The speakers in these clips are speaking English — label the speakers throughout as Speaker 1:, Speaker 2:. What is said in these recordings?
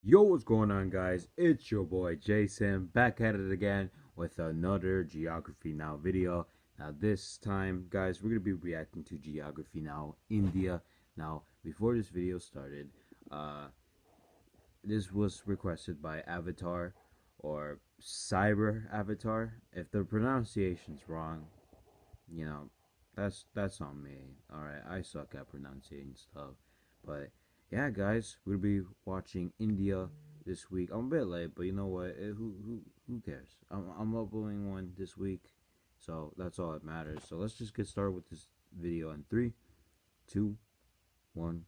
Speaker 1: Yo, what's going on, guys? It's your boy Jason, back at it again with another Geography Now video. Now this time, guys, we're going to be reacting to Geography Now India. Now, before this video started, this was requested by Avatar or Cyber Avatar. If the pronunciation's wrong, you know, that's on me. Alright, I suck at pronouncing stuff. But yeah, guys, we'll be watching India this week. I'm a bit late, but you know what? Who cares? I'm uploading one this week, so that's all that matters. So let's just get started with this video in 3, 2, 1,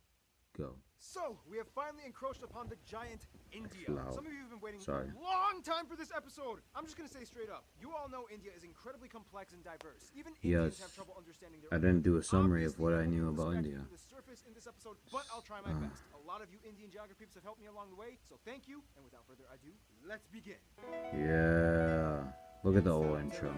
Speaker 1: go.
Speaker 2: So, we have finally encroached upon the giant India. Some of you have been waiting
Speaker 1: a
Speaker 2: long time for this episode. I'm just going to say straight up, you all know India is incredibly complex and diverse. Even Indians have trouble understanding their
Speaker 1: I didn't do a summary of what I knew about India.
Speaker 2: The surface in this episode, but I'll try my best. A lot of you Indian geography peeps have helped me along the way, so thank you. And without further ado, let's begin.
Speaker 1: Yeah. Look at the old intro.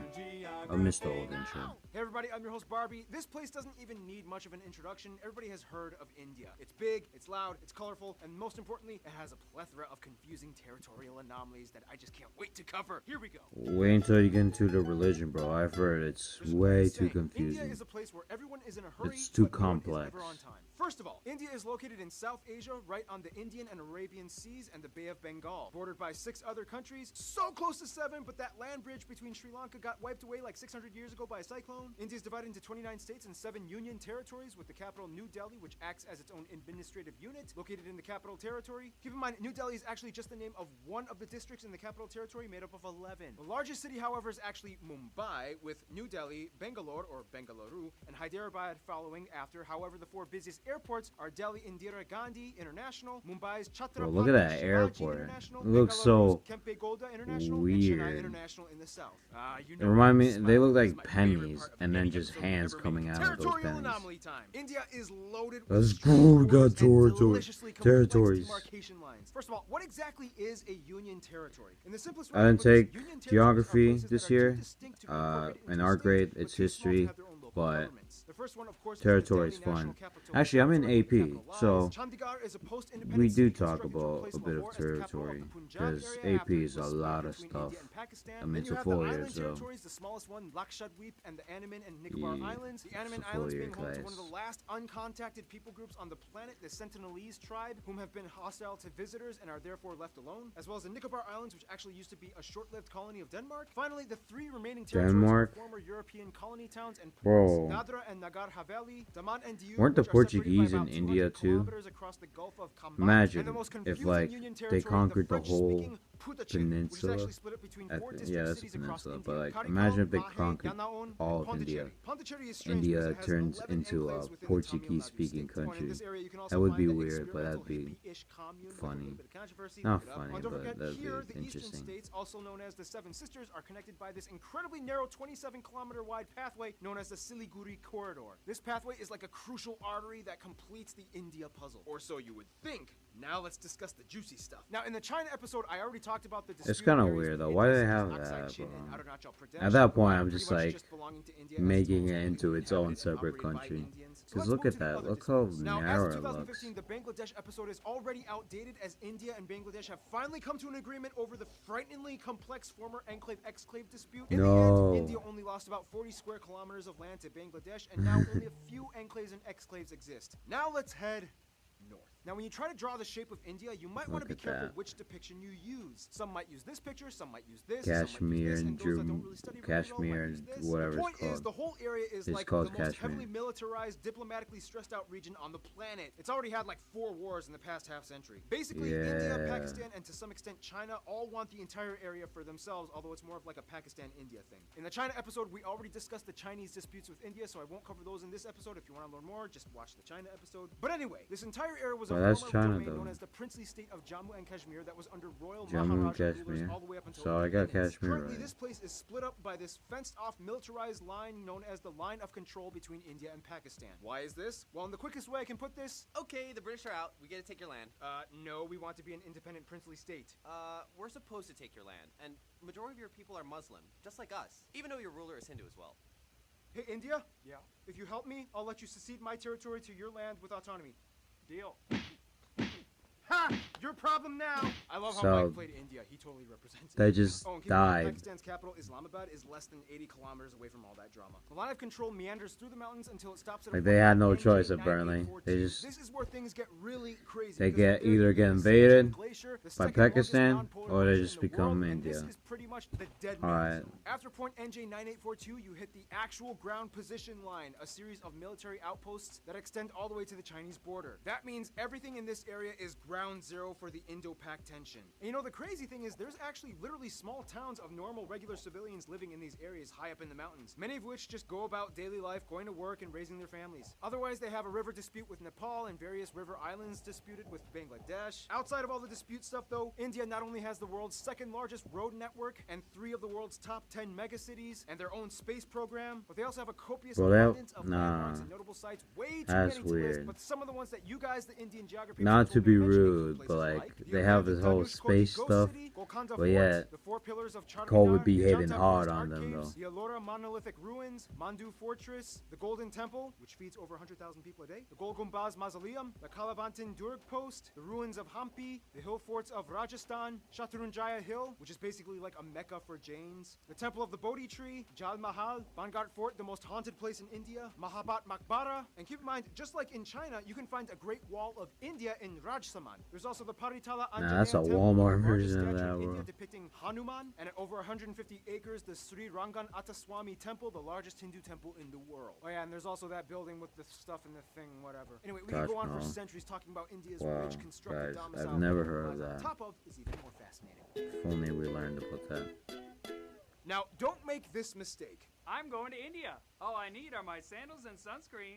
Speaker 1: I missed the old intro.
Speaker 2: Hey everybody, I'm your host Barbie. This place doesn't even need much of an introduction. Everybody has heard of India. It's big, it's loud, it's colorful, and most importantly, it has a plethora of confusing territorial anomalies that I just can't wait to cover. Here we go.
Speaker 1: Wait until you get into the religion, bro. I've heard it's way too confusing.
Speaker 2: India is a place where everyone is in a hurry.
Speaker 1: It's too complex.
Speaker 2: First of all, India is located in South Asia, right on the Indian and Arabian Seas and the Bay of Bengal, bordered by 6 other countries, so close to 7, but that land bridge between Sri Lanka got wiped away like 600 years ago by a cyclone. India is divided into 29 states and 7 union territories, with the capital New Delhi, which acts as its own administrative unit, located in the capital territory. Keep in mind, New Delhi is actually just the name of one of the districts in the capital territory, made up of 11. The largest city, however, is actually Mumbai, with New Delhi, Bangalore, or Bengaluru, and Hyderabad following after. However, the 4 busiest airports are Delhi Indira Gandhi International, Mumbai's Chhatrapati
Speaker 1: Bro, look at that
Speaker 2: Shivaji
Speaker 1: airport.
Speaker 2: International,
Speaker 1: It looks so
Speaker 2: Kempe Gowda International,
Speaker 1: weird.
Speaker 2: and Chennai International in the south.
Speaker 1: You know, it remind me, they look like pennies, and then just hands coming out of those pennies.
Speaker 2: Anomaly time. India is loaded
Speaker 1: Let's go, we got territories.
Speaker 2: Lines. First of all, what exactly is a union territory? In the simplest way,
Speaker 1: I didn't take geography this year. In our grade, it's history, but territory is fun. Actually, I'm in AP, so we do talk about a bit of territory, because AP is a lot of stuff. I mean, it's a full year, so
Speaker 2: the smallest one, Lakshadweep and the Andaman and Nicobar Islands. The Andaman Islands being home to one of the last uncontacted people groups on the planet, the Sentinelese tribe, whom have been hostile to visitors and are therefore left alone, as well as the Nicobar Islands, which actually used to be a short-lived colony of Denmark. Finally, the 3 remaining territories are former European colony towns and ports. Nadra and Nagar Haveli, Daman and Diu,
Speaker 1: weren't the Portuguese in India too? Imagine if, like, they conquered the whole peninsula. Yeah, that's a peninsula, but like, imagine if they conquered all of India. India turns into a Portuguese-speaking country. That would be weird, but that'd be funny. Not funny, but that'd be interesting.
Speaker 2: States, also known as the 7 Sisters, are connected by this incredibly narrow 27-kilometer wide pathway known as the Siliguri Corridor. This pathway is like a crucial artery that completes the India puzzle, or so you would think. Now let's discuss the juicy stuff. Now, in the China episode, I already talked about the
Speaker 1: It's kind of weird, though. Why do they have that, bro? At that point, I'm just like making it into its own separate country. Because look at that. Look how narrow it looks.
Speaker 2: The Bangladesh episode is already outdated, as India and Bangladesh have finally come to an agreement over the frighteningly complex former enclave-exclave dispute. In the end, India only lost about 40 square kilometers of land to Bangladesh, and now only a few enclaves and exclaves exist. Now let's head north. Now, when you try to draw the shape of India, you might want to be careful which depiction you use. Some might use this picture, some might use this,
Speaker 1: Kashmir and Kashmir and whatever
Speaker 2: it's called. The point is, the whole area is like the most heavily militarized, diplomatically stressed out region on the planet. It's already had like 4 wars in the past half-century. Basically, India, Pakistan, and to some extent China all want the entire area for themselves, although it's more of like a Pakistan-India thing. In the China episode, we already discussed the Chinese disputes with India, so I won't cover those in this episode. If you want to learn more, just watch the China episode. But anyway, this entire area was
Speaker 1: that's China, though.
Speaker 2: Known as the princely state of Jammu and Kashmir that was under royal
Speaker 1: Jammu and
Speaker 2: Kashmir all the way up until
Speaker 1: so I got Kashmir
Speaker 2: Currently,
Speaker 1: right.
Speaker 2: This place is split up by this fenced-off militarized line known as the line of control between India and Pakistan. Why is this? Well, in the quickest way I can put this,
Speaker 3: okay, the British are out. We get to take your land.
Speaker 2: No, we want to be an independent princely state.
Speaker 3: We're supposed to take your land, and majority of your people are Muslim, just like us, even though your ruler is Hindu as well.
Speaker 2: Hey, India? Yeah? If you help me, I'll let you secede my territory to your land with autonomy. Deal. Ha! Your problem now. I love how
Speaker 1: So,
Speaker 2: Mike played India. He totally represents it.
Speaker 1: they just
Speaker 2: Oh, and keep in mind,
Speaker 1: died.
Speaker 2: Pakistan's capital, Islamabad, is less than 80 kilometers away from all that drama. The line of control meanders through the mountains until it stops at a
Speaker 1: Like,
Speaker 2: point
Speaker 1: they had no
Speaker 2: called
Speaker 1: choice,
Speaker 2: NJ
Speaker 1: apparently. They
Speaker 2: 9842.
Speaker 1: just...
Speaker 2: This is where things get really crazy.
Speaker 1: They
Speaker 2: because
Speaker 1: get
Speaker 2: from there
Speaker 1: either
Speaker 2: you
Speaker 1: get
Speaker 2: the
Speaker 1: invaded
Speaker 2: Sichuan Glacier, the
Speaker 1: by
Speaker 2: second largest
Speaker 1: Pakistan,
Speaker 2: non-polar
Speaker 1: or they
Speaker 2: glacier
Speaker 1: just
Speaker 2: in the
Speaker 1: become
Speaker 2: world, and
Speaker 1: India.
Speaker 2: this is pretty much the dead man
Speaker 1: Alright.
Speaker 2: zone. After point NJ 9842, you hit the actual ground position line, a series of military outposts that extend all the way to the Chinese border. That means everything in this area is ground zero for the Indo-Pak tension. And you know, the crazy thing is there's actually literally small towns of normal regular civilians living in these areas high up in the mountains, many of which just go about daily life, going to work and raising their families. Otherwise, they have a river dispute with Nepal and various river islands disputed with Bangladesh. Outside of all the dispute stuff though, India not only has the world's second largest road network and 3 of the world's top 10 megacities and their own space program, but they also have a copious abundance of landmarks and notable sites, way too
Speaker 1: That's
Speaker 2: many to list,
Speaker 1: weird.
Speaker 2: but some of the ones that you guys, the Indian geography
Speaker 1: Not
Speaker 2: people,
Speaker 1: to
Speaker 2: will
Speaker 1: be
Speaker 2: mention include
Speaker 1: rude, but
Speaker 2: places
Speaker 1: like,
Speaker 2: the
Speaker 1: they have
Speaker 2: abandoned
Speaker 1: this whole
Speaker 2: Danushkoti
Speaker 1: space
Speaker 2: Ghost
Speaker 1: stuff,
Speaker 2: City, Golconda
Speaker 1: but yet,
Speaker 2: Fort, the 4 pillars of
Speaker 1: Cole would
Speaker 2: Charminar,
Speaker 1: be
Speaker 2: the
Speaker 1: hitting
Speaker 2: Ajanta
Speaker 1: hard
Speaker 2: Buddhist
Speaker 1: on
Speaker 2: art
Speaker 1: them,
Speaker 2: caves,
Speaker 1: though.
Speaker 2: the Ellora monolithic ruins, Mandu Fortress, the Golden Temple, which feeds over 100,000 people a day, the Gol Gumbaz Mausoleum, the Kalavantin Durg Post, the ruins of Hampi, the hill forts of Rajasthan, Shatrunjaya Hill, which is basically like a mecca for Jains, the Temple of the Bodhi Tree, Jal Mahal, Bangart Fort, the most haunted place in India, Mahabat Maqbara, and keep in mind, just like in China, you can find a Great Wall of India in Rajsaman. There's also the Paritala Anjaneya
Speaker 1: that's a
Speaker 2: Temple,
Speaker 1: Walmart
Speaker 2: the largest
Speaker 1: version of
Speaker 2: statue
Speaker 1: that,
Speaker 2: in
Speaker 1: bro.
Speaker 2: India depicting Hanuman, and at over 150 acres, the Sri Rangan Attaswamy Temple, the largest Hindu temple in the world. Oh yeah, and there's also that building with the stuff and the thing, whatever. Anyway, we can go on for centuries talking about India's
Speaker 1: Wow,
Speaker 2: rich constructed
Speaker 1: guys,
Speaker 2: domicile.
Speaker 1: I've never heard of
Speaker 2: What lies
Speaker 1: that.
Speaker 2: on top of is even more fascinating.
Speaker 1: If only we learned about that.
Speaker 2: Now, don't make this mistake.
Speaker 4: I'm going to India. All I need are my sandals and sunscreen.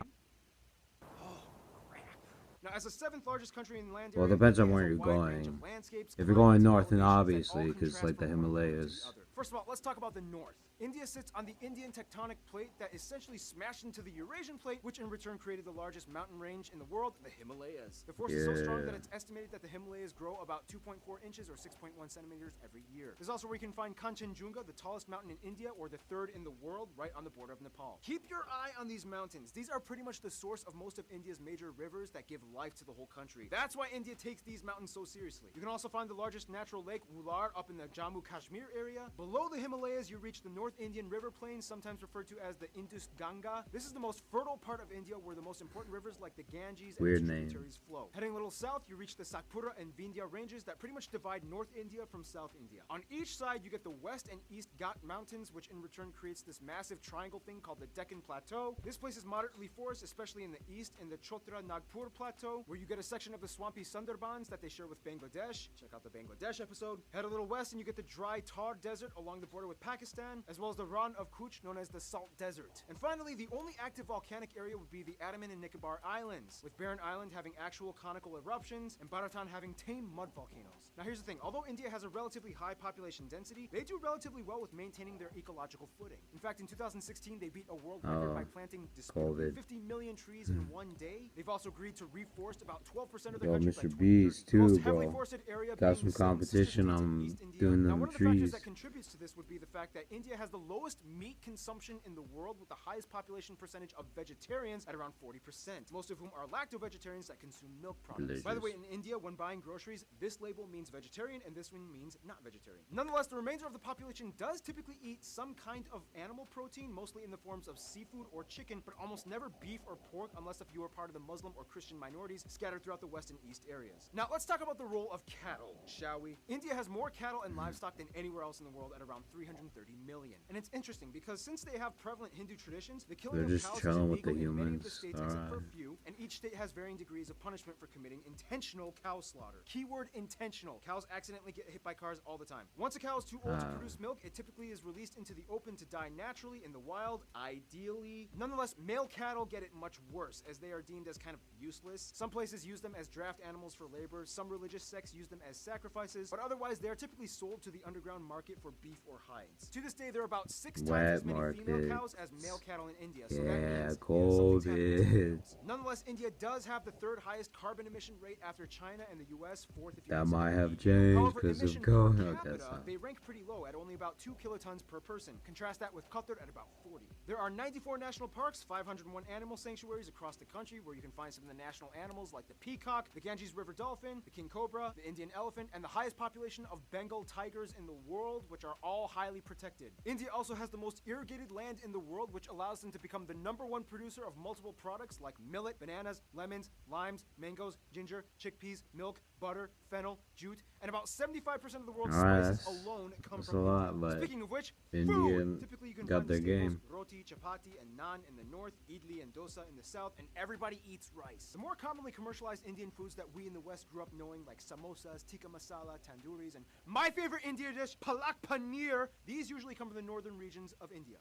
Speaker 2: Now, as the 7th largest country in land area,
Speaker 1: Well, it depends on
Speaker 2: India
Speaker 1: where
Speaker 2: has a
Speaker 1: you're
Speaker 2: wide range
Speaker 1: going.
Speaker 2: of landscapes,
Speaker 1: If you're going
Speaker 2: climates, and
Speaker 1: north, then
Speaker 2: elevations that all
Speaker 1: obviously,
Speaker 2: can
Speaker 1: 'cause, like, the
Speaker 2: transfer from one region to the
Speaker 1: Himalayas.
Speaker 2: other. First of all, let's talk about the north. India sits on the Indian tectonic plate that essentially smashed into the Eurasian plate, which in return created the largest mountain range in the world, the Himalayas. The force is so strong that
Speaker 1: Yeah.
Speaker 2: it's estimated that the Himalayas grow about 2.4 inches or 6.1 centimeters every year. There's also where you can find Kanchenjunga, the tallest mountain in India, or the 3rd in the world, right on the border of Nepal. Keep your eye on these mountains. These are pretty much the source of most of India's major rivers that give life to the whole country. That's why India takes these mountains so seriously. You can also find the largest natural lake, Wular, up in the Jammu Kashmir area. Below the Himalayas, you reach the North Indian River Plain, sometimes referred to as the Indus Ganga. This is the most fertile part of India where the most important rivers like the Ganges and
Speaker 1: Weird
Speaker 2: its
Speaker 1: name.
Speaker 2: tributaries flow. Heading a little south, you reach the Satpura and Vindhya ranges that pretty much divide North India from South India. On each side, you get the West and East Ghat Mountains, which in return creates this massive triangle thing called the Deccan Plateau. This place is moderately forest, especially in the east, in the Chotra Nagpur Plateau, where you get a section of the swampy Sundarbans that they share with Bangladesh. Check out the Bangladesh episode. Head a little west and you get the dry Thar Desert along the border with Pakistan, as well as the Rann of Kutch, known as the Salt Desert. And finally, the only active volcanic area would be the Andaman and Nicobar Islands, with Barren Island having actual conical eruptions and Bharatan having tame mud volcanoes. Now here's the thing, although India has a relatively high population density, they do relatively well with maintaining their ecological footing. In fact, in 2016, they beat a world record by planting
Speaker 1: COVID.
Speaker 2: 50 million trees in one day. They've also agreed to reforest about 12% of the
Speaker 1: Yo,
Speaker 2: country
Speaker 1: Mr.
Speaker 2: by 2030.
Speaker 1: Beast
Speaker 2: The
Speaker 1: too,
Speaker 2: most heavily
Speaker 1: bro.
Speaker 2: forested area
Speaker 1: Got
Speaker 2: being
Speaker 1: some
Speaker 2: the seven
Speaker 1: competition
Speaker 2: sister states in
Speaker 1: on
Speaker 2: East India.
Speaker 1: doing
Speaker 2: Now,
Speaker 1: them
Speaker 2: one of the factors
Speaker 1: trees.
Speaker 2: that contributes to this would be the fact that India has the lowest meat consumption in the world with the highest population percentage of vegetarians at around 40%, most of whom are lacto-vegetarians that consume milk products. By the way, in India, when buying groceries, this label means vegetarian and this one means not vegetarian. Nonetheless, the remainder of the population does typically eat some kind of animal protein, mostly in the forms of seafood or chicken, but almost never beef or pork unless if you are part of the Muslim or Christian minorities scattered throughout the west and east areas. Now, let's talk about the role of cattle, shall we? India has more cattle and livestock than anywhere else in the world at around 330 million. And it's interesting because since they have prevalent Hindu traditions, the killing
Speaker 1: They're
Speaker 2: of
Speaker 1: just
Speaker 2: cows is
Speaker 1: chilling with
Speaker 2: illegal
Speaker 1: the
Speaker 2: in many of the
Speaker 1: humans.
Speaker 2: states except for a
Speaker 1: Alright.
Speaker 2: few, and each state has varying degrees of punishment for committing intentional cow slaughter. Keyword intentional. Cows accidentally get hit by cars all the time. Once a cow is too old to produce milk, it typically is released into the open to die naturally in the wild, ideally. Nonetheless, male cattle get it much worse as they are deemed as kind of useless. Some places use them as draft animals for labor, some religious sects use them as sacrifices, but otherwise they are typically sold to the underground market for beef or hides. To this day, there are about 6 times
Speaker 1: Wet
Speaker 2: as many female
Speaker 1: market.
Speaker 2: cows as male cattle in India. So that
Speaker 1: Yeah,
Speaker 2: means something's happening to the
Speaker 1: COVID.
Speaker 2: animals. Nonetheless, India does have the 3rd highest carbon emission rate after China and the US, 4th if you
Speaker 1: That
Speaker 2: consider
Speaker 1: might have
Speaker 2: EU.
Speaker 1: changed
Speaker 2: However,
Speaker 1: because of
Speaker 2: emission per
Speaker 1: COVID. Okay,
Speaker 2: capita,
Speaker 1: that's not.
Speaker 2: they rank pretty low at only about 2 kilotons per person. Contrast that with Qatar at about 40. There are 94 national parks, 501 animal sanctuaries across the country where you can find some of the national animals like the peacock, the Ganges River dolphin, the king cobra, the Indian elephant, and the highest population of Bengal tigers in the world, which are all highly protected. India also has the most irrigated land in the world, which allows them to become the #1 producer of multiple products like millet, bananas, lemons, limes, mangoes, ginger, chickpeas, milk, butter, fennel, jute, and about 75% of the world's
Speaker 1: Alright,
Speaker 2: spices alone come
Speaker 1: that's
Speaker 2: from
Speaker 1: a lot,
Speaker 2: India.
Speaker 1: but
Speaker 2: Speaking of which,
Speaker 1: Indian
Speaker 2: food! Typically you can
Speaker 1: got
Speaker 2: find the
Speaker 1: their
Speaker 2: staples
Speaker 1: game.
Speaker 2: roti, chapati, and naan in the north, idli and dosa in the south, and everybody eats rice. The more commonly commercialized Indian foods that we in the West grew up knowing, like samosas, tikka masala, tandooris, and my favorite Indian dish, palak paneer, these usually come from the northern regions of India.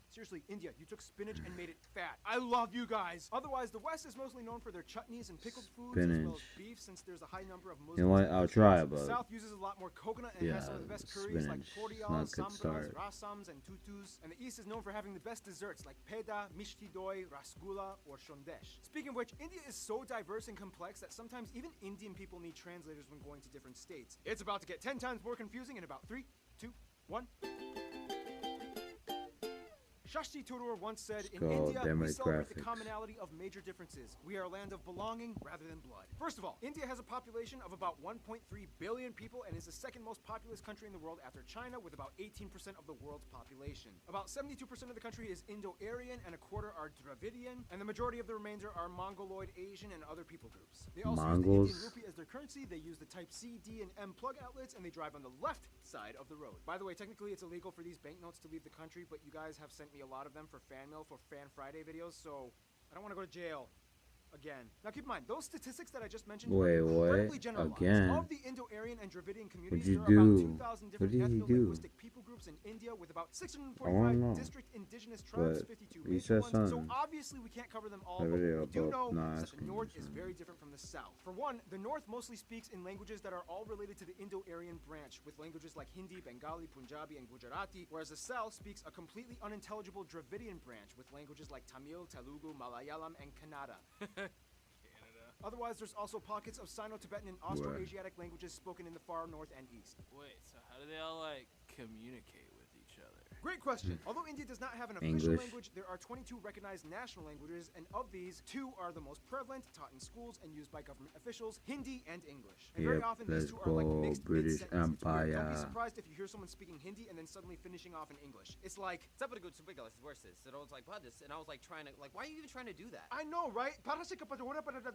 Speaker 2: Seriously, India, you took spinach and made it fat. I love you guys. Otherwise, the West is mostly known for their chutneys and pickled foods, as well as beef, since there's a high number of Muslims.
Speaker 1: You know what? I'll try it,
Speaker 2: The
Speaker 1: but
Speaker 2: South uses a lot more coconut and has some of the best curries like
Speaker 1: spinach,
Speaker 2: pordials,
Speaker 1: not a good
Speaker 2: sambras,
Speaker 1: start.
Speaker 2: rasams, and tutus. And the East is known for having the best desserts like peda, mishti doi, rasgulla, or shondesh. Speaking of which, India is so diverse and complex that sometimes even Indian people need translators when going to different states. It's about to get 10 times more confusing in about 3, 2, 1. Shashti Tharoor once said, in India, we celebrate the commonality of major differences. We are a land of belonging rather than blood. First of all, India has a population of about 1.3 billion people and is the 2nd most populous country in the world after China, with about 18% of the world's population. About 72% of the country is Indo-Aryan and a quarter are Dravidian, and the majority of the remainder are Mongoloid, Asian, and other people groups. They also use the Indian rupee as their currency, they use the type C, D, and M plug outlets, and they drive on the left side of the road. By the way, technically it's illegal for these banknotes to leave the country, but you guys have sent me a lot of them for fan mail for Fan Friday videos, so I don't want to go to jail again. Now keep in mind, those statistics that I just mentioned are incredibly generalized.
Speaker 1: Again?
Speaker 2: Of the Indo-Aryan and Dravidian communities,
Speaker 1: What'd
Speaker 2: there
Speaker 1: you
Speaker 2: are
Speaker 1: do?
Speaker 2: about 2,000
Speaker 1: What
Speaker 2: different
Speaker 1: did he do?
Speaker 2: ethno-linguistic people groups in India, with about 645 district indigenous tribes,
Speaker 1: But
Speaker 2: 52
Speaker 1: he
Speaker 2: major
Speaker 1: said
Speaker 2: ones, so
Speaker 1: something.
Speaker 2: obviously we can't cover them all,
Speaker 1: A
Speaker 2: but what
Speaker 1: video
Speaker 2: we do
Speaker 1: about
Speaker 2: know
Speaker 1: not
Speaker 2: is that the
Speaker 1: asking
Speaker 2: North
Speaker 1: you
Speaker 2: is
Speaker 1: something.
Speaker 2: very different from the South. For one, the North mostly speaks in languages that are all related to the Indo-Aryan branch, with languages like Hindi, Bengali, Punjabi, and Gujarati, whereas the South speaks a completely unintelligible Dravidian branch, with languages like Tamil, Telugu, Malayalam, and Kannada. Otherwise, there's also pockets of Sino-Tibetan and Austroasiatic languages spoken in the far north and east.
Speaker 5: Wait, so how do they all, like, communicate with each other?
Speaker 2: Great question. Although India does not have an official language, there are 22 recognized national languages, and of these, 2 are the most prevalent, taught in schools, and used by government officials: Hindi and English. And very often these two are like mixed
Speaker 1: British
Speaker 2: mid-sentence. It's weird. Don't be
Speaker 1: Empire.
Speaker 2: surprised if you hear someone speaking Hindi and then suddenly finishing off in English. It's like,
Speaker 3: and I was like, "Badis," and I was like trying to, like, why are you even trying to do that?
Speaker 2: I know, right?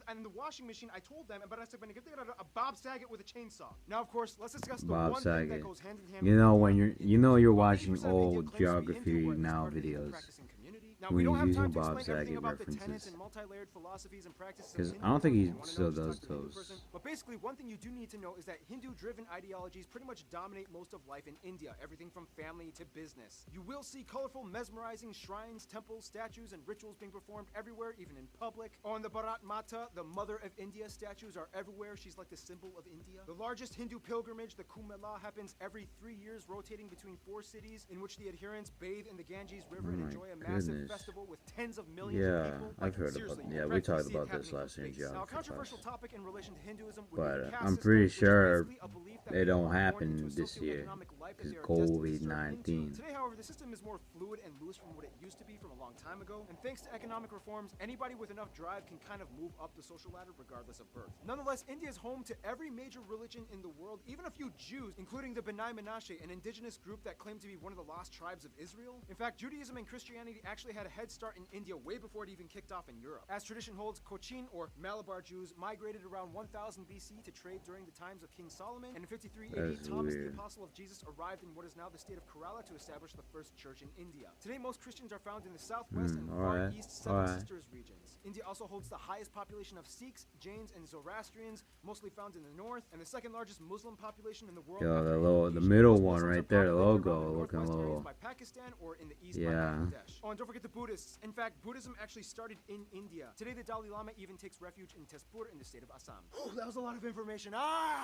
Speaker 2: And the washing machine, I told them, a Bob Saget with a chainsaw. Now, of course, let's discuss the
Speaker 1: Bob
Speaker 2: one thing that
Speaker 1: Saget.
Speaker 2: goes hand in hand
Speaker 1: You
Speaker 2: with
Speaker 1: know
Speaker 2: India.
Speaker 1: when you're
Speaker 2: About
Speaker 1: watching
Speaker 2: 80% of India
Speaker 1: old
Speaker 2: claims to be
Speaker 1: geography
Speaker 2: Hindu, or at least
Speaker 1: now
Speaker 2: part of the Hindu
Speaker 1: videos
Speaker 2: practicing community. Now,
Speaker 1: when
Speaker 2: we don't
Speaker 1: you're
Speaker 2: have
Speaker 1: using
Speaker 2: time to
Speaker 1: Bob
Speaker 2: explain everything
Speaker 1: Saget
Speaker 2: about the tenets
Speaker 1: references.
Speaker 2: and multi-layered philosophies and practices.
Speaker 1: because
Speaker 2: of
Speaker 1: I don't think he
Speaker 2: Hinduism. If you wanna know,
Speaker 1: still
Speaker 2: just
Speaker 1: does
Speaker 2: talk to a Hindu
Speaker 1: those.
Speaker 2: person. But basically, one thing you do need to know is that Hindu-driven ideologies pretty much dominate most of life in India, everything from family to business. You will see colorful, mesmerizing shrines, temples, statues, and rituals being performed everywhere, even in public. On the Bharat Mata, the mother of India, statues are everywhere. She's like the symbol of India. The largest Hindu pilgrimage, the Kumbh Mela, happens every 3 years, rotating between 4 cities, in which the adherents bathe in the Ganges River and
Speaker 1: my
Speaker 2: enjoy a massive
Speaker 1: goodness.
Speaker 2: festival with tens of millions of
Speaker 1: Yeah,
Speaker 2: people.
Speaker 1: I've heard
Speaker 2: seriously,
Speaker 1: about.
Speaker 2: you
Speaker 1: Yeah, we
Speaker 2: practically
Speaker 1: talked
Speaker 2: see it
Speaker 1: about this
Speaker 2: happening
Speaker 1: last year in
Speaker 2: face. Now, a
Speaker 1: geography
Speaker 2: controversial
Speaker 1: class.
Speaker 2: topic in relation to Hinduism would be
Speaker 1: But
Speaker 2: the caste
Speaker 1: I'm
Speaker 2: system,
Speaker 1: pretty
Speaker 2: which is
Speaker 1: sure
Speaker 2: basically a belief that
Speaker 1: they
Speaker 2: people
Speaker 1: don't
Speaker 2: are born
Speaker 1: happen
Speaker 2: into a
Speaker 1: this year
Speaker 2: socioeconomic life that
Speaker 1: because
Speaker 2: they are destined to serve
Speaker 1: COVID-19.
Speaker 2: into. Today, however, the system is more fluid and loose from what it used to be from a long time ago, and thanks to economic reforms, anybody with enough drive can kind of move up the social ladder regardless of birth. Nonetheless, India is home to every major religion in the world, even a few Jews, including the B'nai Menashe, an indigenous group that claimed to be one of the lost tribes of Israel. In fact, Judaism and Christianity actually had a head start in India way before it even kicked off in Europe. As tradition holds, Cochin, or Malabar Jews, migrated around 1000 BC to trade during the times of King Solomon, and in 53 AD,
Speaker 1: That's
Speaker 2: Thomas,
Speaker 1: weird.
Speaker 2: the apostle of Jesus, arrived in what is now the state of Kerala to establish the first church in India. Today, most Christians are found in the southwest and far
Speaker 1: alright,
Speaker 2: east Seven
Speaker 1: alright.
Speaker 2: Sisters regions. India also holds the highest population of Sikhs, Jains, and Zoroastrians, mostly found in the north, and the second largest Muslim population in the world.
Speaker 1: Yo,
Speaker 2: after
Speaker 1: the
Speaker 2: Indonesia.
Speaker 1: middle
Speaker 2: Most
Speaker 1: one
Speaker 2: Muslims
Speaker 1: right
Speaker 2: are
Speaker 1: there, the
Speaker 2: populated
Speaker 1: logo
Speaker 2: around the
Speaker 1: looking a
Speaker 2: northwest areas
Speaker 1: little.
Speaker 2: by Pakistan or in the east by
Speaker 1: Yeah.
Speaker 2: Bangladesh. Oh, and don't forget the Buddhists. In fact, Buddhism actually started in India. Today, the Dalai Lama even takes refuge in Tezpur in the state of Assam. Oh, that was a lot of information.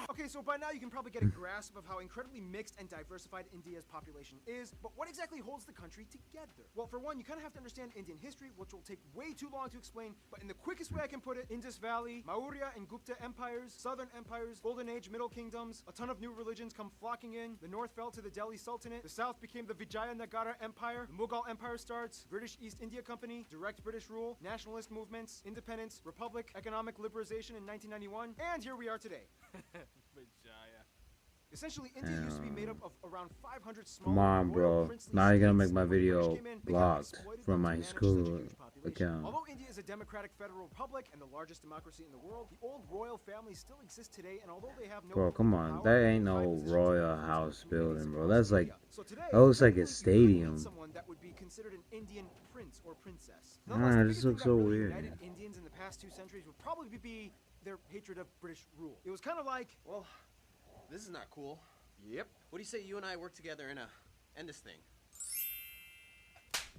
Speaker 2: Okay, so by now you can probably get a grasp of how incredibly mixed and diverse diversified India's population is, but what exactly holds the country together? Well, for one, you kind of have to understand Indian history, which will take way too long to explain, but in the quickest way I can put it, Indus Valley, Maurya and Gupta empires, southern empires, Golden Age, Middle Kingdoms, a ton of new religions come flocking in, the north fell to the Delhi Sultanate, the south became the Vijayanagara Empire, the Mughal Empire starts, British East India Company, direct British rule, nationalist movements, independence, republic, economic liberalization in 1991, and here we are today.
Speaker 5: Vijaya.
Speaker 2: Essentially, India used to be made up of around 500 small
Speaker 1: Come on,
Speaker 2: royal
Speaker 1: bro.
Speaker 2: princely
Speaker 1: Now you're gonna
Speaker 2: states.
Speaker 1: make my
Speaker 2: When the British
Speaker 1: video
Speaker 2: came in, they
Speaker 1: blocked
Speaker 2: exploited
Speaker 1: from
Speaker 2: them to
Speaker 1: my
Speaker 2: manage such a
Speaker 1: school
Speaker 2: huge population.
Speaker 1: account.
Speaker 2: Although India is a democratic federal republic and the largest democracy in the world, the old royal family still exists today, and although they have no
Speaker 1: Bro, come on.
Speaker 2: power,
Speaker 1: That ain't
Speaker 2: they
Speaker 1: no
Speaker 2: provide positions
Speaker 1: royal
Speaker 2: of
Speaker 1: house
Speaker 2: influence in
Speaker 1: building,
Speaker 2: communities
Speaker 1: bro.
Speaker 2: across
Speaker 1: That's like,
Speaker 2: India. So today,
Speaker 1: that looks like a
Speaker 2: technically, you could
Speaker 1: stadium.
Speaker 2: meet someone that would be considered an Indian prince or princess.
Speaker 1: Ah,
Speaker 2: Nonetheless, the
Speaker 1: this
Speaker 2: biggest
Speaker 1: looks
Speaker 2: thing that
Speaker 1: so
Speaker 2: really
Speaker 1: weird,
Speaker 2: united
Speaker 1: man.
Speaker 2: Indians in the past 2 centuries would probably be their hatred of British rule. It was kind of like,
Speaker 3: Well, this is not cool.
Speaker 2: yep.
Speaker 3: What do you say you and I work together and end this thing?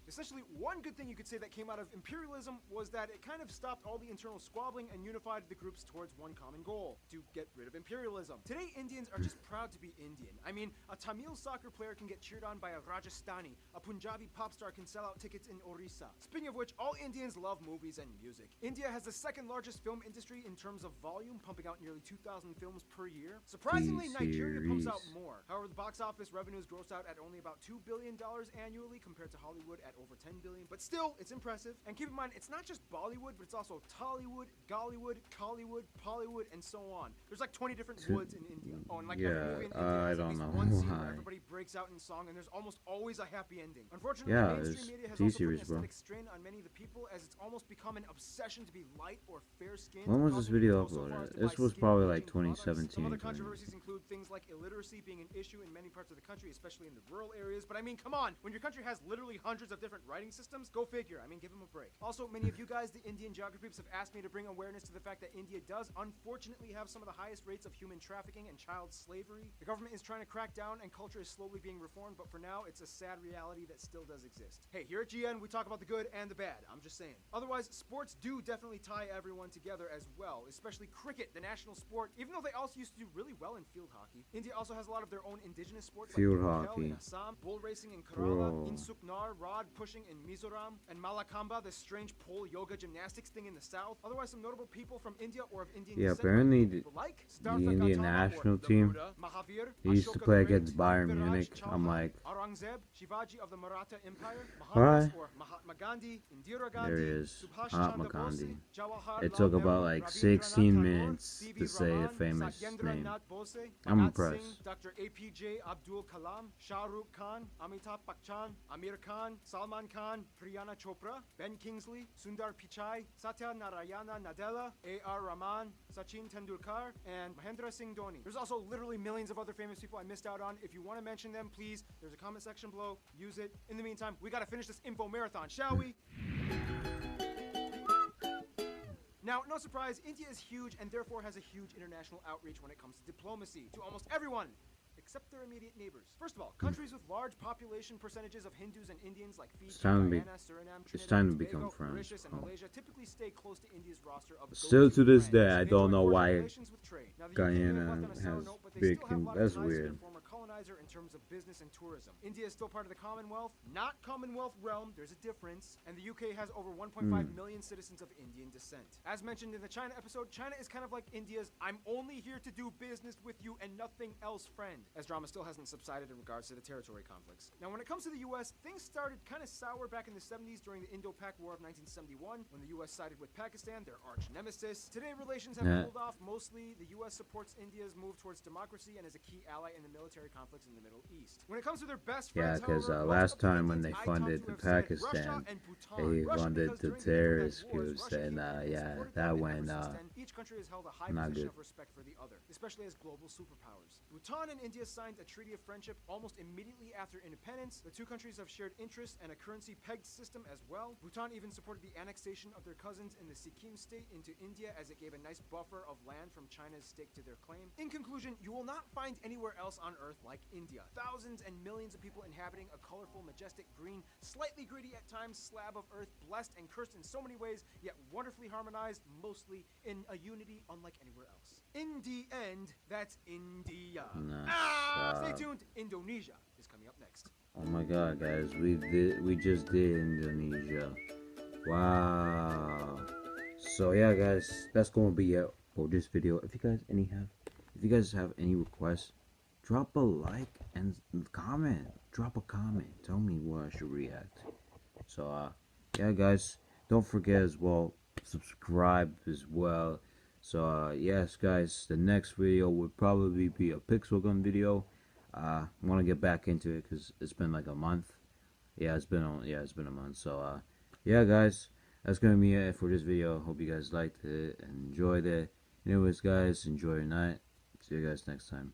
Speaker 2: Essentially, one good thing you could say that came out of imperialism was that it kind of stopped all the internal squabbling and unified the groups towards one common goal, to get rid of imperialism. Today, Indians are just proud to be Indian. I mean, a Tamil soccer player can get cheered on by a Rajasthani, a Punjabi pop star can sell out tickets in Orissa. Speaking of which, all Indians love movies and music. India has the second largest film industry in terms of volume, pumping out nearly 2,000 films per year. Surprisingly, Nigeria pumps out more. However, the box office revenues gross out at only about $2 billion annually compared to Hollywood at over 10 billion, but still, it's impressive. And keep in mind, it's not just Bollywood, but it's also Tollywood, Gollywood, Collywood, Pollywood, and so on. There's like 20 different woods in India. Oh, and like every movie in India
Speaker 1: I
Speaker 2: has at
Speaker 1: don't
Speaker 2: least
Speaker 1: know
Speaker 2: one scene where
Speaker 1: why.
Speaker 2: everybody breaks out in song, and there's almost always a happy ending. Unfortunately,
Speaker 1: Yeah,
Speaker 2: mainstream
Speaker 1: it's
Speaker 2: media has also put an
Speaker 1: T-series, bro.
Speaker 2: aesthetic strain on many of the people, as it's almost become an obsession to be light or fair-skinned.
Speaker 1: When was this
Speaker 2: causing
Speaker 1: video
Speaker 2: people so far as
Speaker 1: uploaded?
Speaker 2: to
Speaker 1: This
Speaker 2: buy
Speaker 1: was probably like
Speaker 2: skin-bleaching products.
Speaker 1: 2017.
Speaker 2: Some other
Speaker 1: 20.
Speaker 2: controversies include things like illiteracy being an issue in many parts of the country, especially in the rural areas. But I mean, come on, when your country has literally hundreds of different writing systems, go figure. I mean, give them a break. Also, many of you guys, the Indian geography have asked me to bring awareness to the fact that India does unfortunately have some of the highest rates of human trafficking and child slavery. The government is trying to crack down, and culture is slowly being reformed, but for now, it's a sad reality that still does exist. Hey, here at GN, we talk about the good and the bad. I'm just saying. Otherwise, sports do definitely tie everyone together as well, especially cricket, the national sport. Even though they also used to do really well in field hockey, India also has a lot of their own indigenous sports
Speaker 1: Field
Speaker 2: like
Speaker 1: hockey.
Speaker 2: in Assam, bull racing in Kerala,
Speaker 1: Bro.
Speaker 2: Insuknar, rod pushing in Mizoram, and Malakamba, the strange pole yoga gymnastics thing in the south. Otherwise, some notable people from India or of Indian
Speaker 1: Yeah,
Speaker 2: descent
Speaker 1: apparently
Speaker 2: might be people like
Speaker 1: the Indian
Speaker 2: Starfakatama,
Speaker 1: national
Speaker 2: or the
Speaker 1: team,
Speaker 2: Buddha, Mahavir,
Speaker 1: he used to
Speaker 2: Ashoka
Speaker 1: play
Speaker 2: the Great,
Speaker 1: against Bayern
Speaker 2: Prithviraj
Speaker 1: Munich. I'm
Speaker 2: Chauhan,
Speaker 1: like,
Speaker 2: Aurangzeb, Shivaji of the Maratha Empire,
Speaker 1: Alright.
Speaker 2: Mohammed or Mahatma Gandhi, Indira
Speaker 1: there
Speaker 2: Gandhi,
Speaker 1: he is,
Speaker 2: Subhash
Speaker 1: Mahatma
Speaker 2: Chandra Bose,
Speaker 1: Gandhi.
Speaker 2: Jawaharlal
Speaker 1: It took
Speaker 2: Nehru,
Speaker 1: about like
Speaker 2: Rabindranath
Speaker 1: 16
Speaker 2: Tagore,
Speaker 1: minutes
Speaker 2: C.V.
Speaker 1: to say the
Speaker 2: Raman,
Speaker 1: famous
Speaker 2: Satyendranath
Speaker 1: name.
Speaker 2: Bose,
Speaker 1: I'm
Speaker 2: Bhagat
Speaker 1: impressed.
Speaker 2: Singh, Dr. APJ Abdul Kalam, Shah Rukh Khan, Amitabh Bachchan, Amir Khan, Salman Khan, Priyana Chopra, Ben Kingsley, Sundar Pichai, Satya Narayana Nadella, A.R. Rahman, Sachin Tendulkar, and Mahendra Singh Dhoni. There's also literally millions of other famous people I missed out on. If you want to mention them, please, there's a comment section below. Use it. In the meantime, we got to finish this info marathon, shall we? Now, no surprise, India is huge and therefore has a huge international outreach when it comes to diplomacy to almost everyone, except their immediate neighbors. First of all, countries with large population percentages of Hindus and Indians like Fiji, Guyana, Suriname, Trinidad,
Speaker 1: time to
Speaker 2: and
Speaker 1: become
Speaker 2: Tobago,
Speaker 1: friends.
Speaker 2: Mauritius, and Malaysia typically stay close to India's roster of
Speaker 1: Still
Speaker 2: go-to
Speaker 1: to this
Speaker 2: friends.
Speaker 1: day, I
Speaker 2: They
Speaker 1: don't
Speaker 2: enjoy
Speaker 1: know
Speaker 2: cordial
Speaker 1: why
Speaker 2: relations with trade. Now, the UK may have
Speaker 1: Guyana
Speaker 2: left on a sour
Speaker 1: has
Speaker 2: note, but they
Speaker 1: big.
Speaker 2: still have a lot of
Speaker 1: That's
Speaker 2: ties to their
Speaker 1: weird.
Speaker 2: former colonizer in terms of business and tourism. India is still part of the Commonwealth, not Commonwealth realm. There's a difference, and the UK has over 1.5 million citizens of Indian descent. As mentioned in the China episode, China is kind of like India's "I'm only here to do business with you and nothing else" friend, as drama still hasn't subsided in regards to the territory conflicts. Now, when it comes to the US, things started kind of sour back in the 70s during the Indo-Pak War of 1971, when the US sided with Pakistan, their arch nemesis. Today, relations have cooled off. Mostly, the US supports India's move towards democracy and is a key ally in the military conflicts in the Middle East. When it comes to their best
Speaker 1: Yeah,
Speaker 2: friends,
Speaker 1: because
Speaker 2: however, most
Speaker 1: last
Speaker 2: of the
Speaker 1: time when
Speaker 2: Indians
Speaker 1: they
Speaker 2: I talked to
Speaker 1: funded
Speaker 2: have said
Speaker 1: Pakistan,
Speaker 2: Russia and Bhutan.
Speaker 1: they
Speaker 2: Russia
Speaker 1: funded
Speaker 2: because
Speaker 1: the
Speaker 2: during
Speaker 1: terrorist
Speaker 2: Indo-Pak wars,
Speaker 1: groups,
Speaker 2: Russia
Speaker 1: and
Speaker 2: came in and
Speaker 1: yeah,
Speaker 2: supported
Speaker 1: that
Speaker 2: them, and
Speaker 1: went
Speaker 2: ever since then, each country has held a high
Speaker 1: not
Speaker 2: position
Speaker 1: good.
Speaker 2: of respect for the other, especially as global superpowers. Bhutan and India signed a treaty of friendship almost immediately after independence. The two countries have shared interests and a currency-pegged system as well. Bhutan even supported the annexation of their cousins in the Sikkim state into India, as it gave a nice buffer of land from China's stake to their claim. In conclusion, you will not find anywhere else on Earth like like India. Thousands and millions of people inhabiting a colorful, majestic, green, slightly gritty at times slab of earth, blessed and cursed in so many ways, yet wonderfully harmonized, mostly in a unity unlike anywhere else. In the end, that's India. Stay tuned. Indonesia is coming up next.
Speaker 1: Oh my god, guys, we just did Indonesia. Wow. So yeah, guys, that's gonna be it for this video. If you guys have any requests, drop a like and comment. Drop a comment. Tell me what I should react. So yeah, guys, don't forget as well, subscribe as well. So yes, guys, the next video would probably be a pixel gun video. I want to get back into it because it's been like a month. Yeah, it's been a month. So yeah, guys, that's gonna be it for this video. Hope you guys liked it and enjoyed it. Anyways, guys, enjoy your night. See you guys next time.